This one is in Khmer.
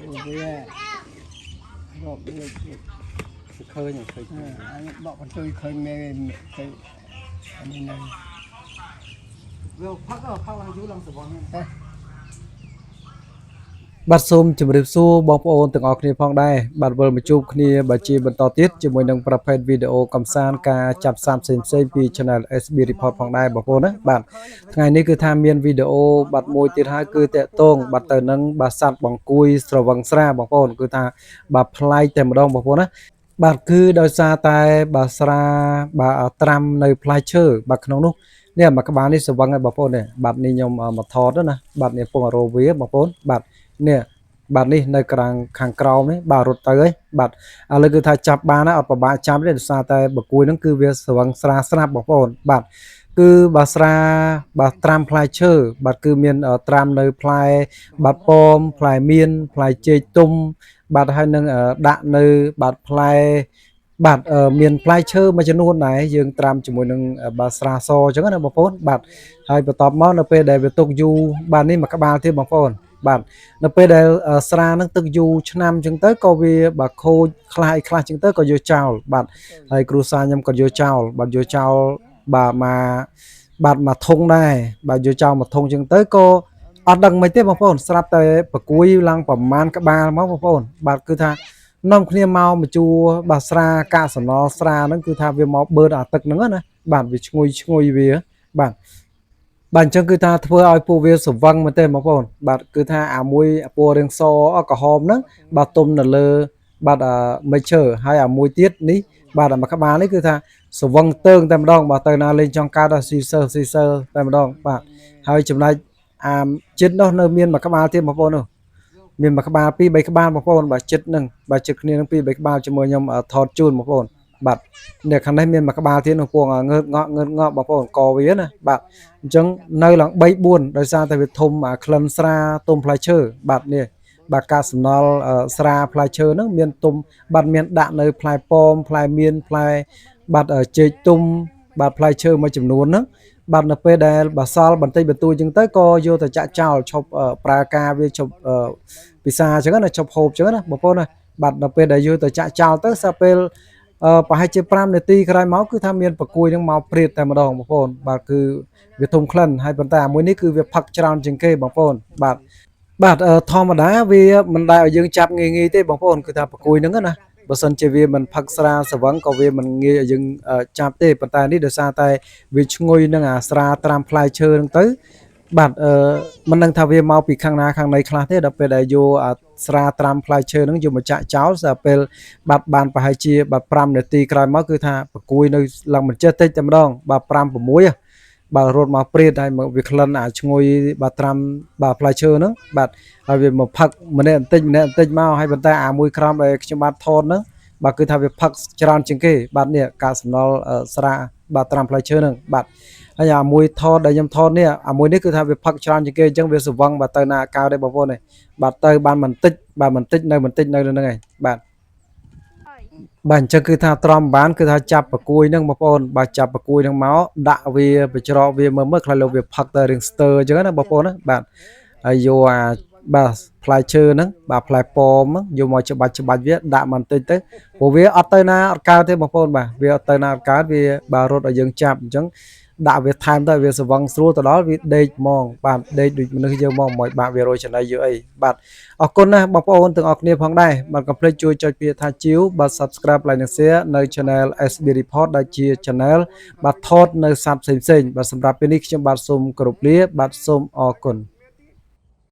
về rồi khơi nhỉ khơi anh bọn con chơi khơi mê khơi anh này vừa phát ở phát hàng chú làm sự bón này បាទសូមជម្រាបសួរបងប្អូនទាំងអស់គ្នាផងដែរបាទវិលមកជួបគ្នាបើជាបន្តទៀតជាមួយនឹងប្រភេទវីដេអូកំសាន្តការចាប់សាប់ផ្សេងៗពី Channel SB Report ផងដែរបងប្អូនណាបាទថ្ងៃនេះគឺថាមានវីដេអូបាទមួយទៀតហើយគឺតាក់ទងបាទទៅនឹងបាទសัตว์បង្គួយស្រវឹងស្រាបងប្អូនគឺថាបាទប្លែកតែម្ដងបងប្អូនណាបាទគឺដោយសារតែបាទស្រាបាទត្រាំនៅផ្លែឈើបាទក្នុងនោះនេះមកក្បាលនេះស្រវឹងហើយបងប្អូននេះបាទនេះខ្ញុំមកថតណាបាទនេះពងរោវាបងប្អូនបាទនេះបាទនេះនៅខាងក្រោមនេះបាទរត់ទៅហើយបាទឥឡូវគឺថាចាប់បានហើយអត់ពិបាកចាប់ទេដោយសារតែបកួយហ្នឹងគឺវាស្រវឹងស្រាស្រាប់បងប្អូនបាទគឺបាទស្រាបាទត្រាំផ្លែឈើបាទគឺមានត្រាំនៅផ្លែបាទប៉មផ្លែមៀនផ្លែចេកទុំបាទហើយនឹងដាក់នៅបាទផ្លែបាទមានផ្លែឈើមួយចំនួនដែរយើងត្រាំជាមួយនឹងបាទស្រាសអញ្ចឹងណាបងប្អូនបាទហើយបន្ទាប់មកនៅពេលដែលវាទុកយូរបាទនេះមកក្បាលទៀតបងប្អូនបាទនៅពេលដែលស្រានឹងទឹកយូរឆ្នាំអញ្ចឹងទៅក៏វាបាទខូចខ្លះអីខ្លះអញ្ចឹងទៅក៏យកចោលបាទហើយគ្រូសាខ្ញុំក៏យកចោលបាទយកចោលបាទមកធុងដែរបាទយកចោលមកធុងអញ្ចឹងទៅក៏អត់ដឹងមិនទេបងប្អូនស្រាប់តែប្រគួយឡើងប្រមាណក្បាលមកបងប្អូនបាទគឺថានាំគ្នាមកជួបាទស្រាកាកសំណល់ស្រាហ្នឹងគឺថាវាមកបឺតអាទឹកហ្នឹងណាបាទវាឈ្ងុយវាបាទបាទអញ្ចឹងគឺថាធ្វើឲ្យពួកវាស្រវឹងមែនទេបងប្អូនបាទគឺថាអាមួយពណ៌រាងសក្រហមហ្នឹងបាទទុំនៅលើបាទមេឈើហើយអាមួយទៀតនេះបាទអាមួយក្បាលនេះគឺថាស្រវឹងតើងតែម្ដងបាទទៅណាលេងចង់កើតស៊ីសើតែម្ដងបាទហើយចំណែកអាចិត្តនោះនៅមានមួយក្បាលទៀតបងប្អូននោះមានមួយក្បាលពីរបីក្បាលបងប្អូនបាទចិត្តហ្នឹងបាទចិត្តគ្នានឹងពីរបីក្បាលជាមួយខ្ញុំថតជូនបងប្អូនបាទនេះខាងនេះមានមួយក្បាលទៀតនោះពងងើតងក់បងប្អូនកវាណាបាទអញ្ចឹងនៅឡើង3 4ដោយសារតែវាធំអាក្លិនស្រាទុំផ្លែឈើបាទនេះបាទកាកសំណល់ស្រាផ្លែឈើហ្នឹងមានទុំបាទមានដាក់នៅផ្លែប៉មផ្លែមៀនផ្លែបាទចេកទុំបាទផ្លែឈើមួយចំនួនហ្នឹងបាទនៅពេលដែលបាសល់បន្តិចបន្តួចអញ្ចឹងទៅក៏យកទៅចាក់ចោលឈប់ប្រើការវាឈប់ពិសាអញ្ចឹងណាឈប់ហូបអញ្ចឹងណាបងប្អូនណាបាទនៅពេលដែលយកទៅចាក់ចោលទៅសាពេលប្រហែលជា5នាទីក្រោយមកគឺថាមានប្រគួយនឹងមកព្រាតតែម្ដងបងប្អូនបាទគឺវាធំក្លិនហើយប៉ុន្តែមួយនេះគឺវាផឹកច្រើនជាងគេបងប្អូនបាទធម្មតាវាមិនដែលឲ្យយើងចាប់ងាយទេបងប្អូនគឺថាប្រគួយហ្នឹងណាបើសិនជាវាមិនផឹកស្រាស្រវឹងក៏វាមិនងាយឲ្យយើងចាប់ទេប៉ុន្តែនេះដោយសារតែវាឈ្ងុយនឹងអាស្រាត្រាំផ្លែឈើហ្នឹងទៅបាទមិនដឹងថាវាមកពីខាងណាខាងណីខ្លះទេដល់ពេលដែលយកអាស្រាត្រាំផ្លែឈើហ្នឹងយកមកចាក់ចោលស្រាប់ពេលបាត់បានប្រហែលជាបាទ5នាទីក្រោយមកគឺថាប្រគួយនៅឡើងមិនចេះតិចតែម្ដងបាទ5 6បាទរត់មកព្រាតហើយវាក្លិនអាឈ្ងុយបាទត្រាំបាទផ្លែឈើហ្នឹងបាទហើយវាមកផឹកម្នាក់បន្តិចមកហើយប៉ុន្តែអាមួយក្រោមដែលខ្ញុំបាទថតហ្នឹងបាទគឺថាវាផឹកច្រើនជាងគេបាទនេះកាកសំណល់ស្រាបាទត្រាំផ្លែឈើហ្នឹងបាទហើយអាមួយថតដែលខ្ញុំថតនេះអាមួយនេះគឺថាវាផឹកច្រើនជាងគេអញ្ចឹងវាស្រវឹងបាទទៅណាកៅដែរបងប្អូននេះបាទទៅបានបន្តិចបាទបន្តិចនៅហ្នឹងឯងបាទអញ្ចឹងគឺថាត្រំបានគឺថាចាប់ប្រគួយហ្នឹងបងប្អូនបាទចាប់ប្រគួយហ្នឹងមកដាក់វាបញ្ច្រកវាមើលខ្លះលោកវាផឹកទៅរៀងស្ទើអញ្ចឹងណាបងប្អូនណាបាទហើយយកអាបាទផ្លែឈើហ្នឹងបាទផ្លែប៉មហ្នឹងយកមកច្បាច់វាដាក់បន្តិចទៅព្រោះវាអត់ទៅណាអត់កើតទេបងប្អូនបាទវាអត់ទៅណាអត់កើតវាបាទរត់ឲ្យយើងចាប់អញ្ចឹងដាក់វាថែមទៅវាស្រវឹងស្រួលទៅដល់វាដេកហ្មងបាទដេកដូចមនុស្សយើងហ្មងមិនបាក់វារយចំណៃយើងអីបាទអរគុណណាស់បងប្អូនទាំងអស់គ្នាផងដែរបាទកុំភ្លេចជួយចុចពាក្យថាជីវបាទ Subscribe like និង Share នៅ Channel SB Report ដែលជា Channel បាទថតនៅស័ព្ទផ្សេងៗបាទសម្រាប់ពេលនេះខ្ញុំបាទសូមគោរពលាបាទសូមអរគុណ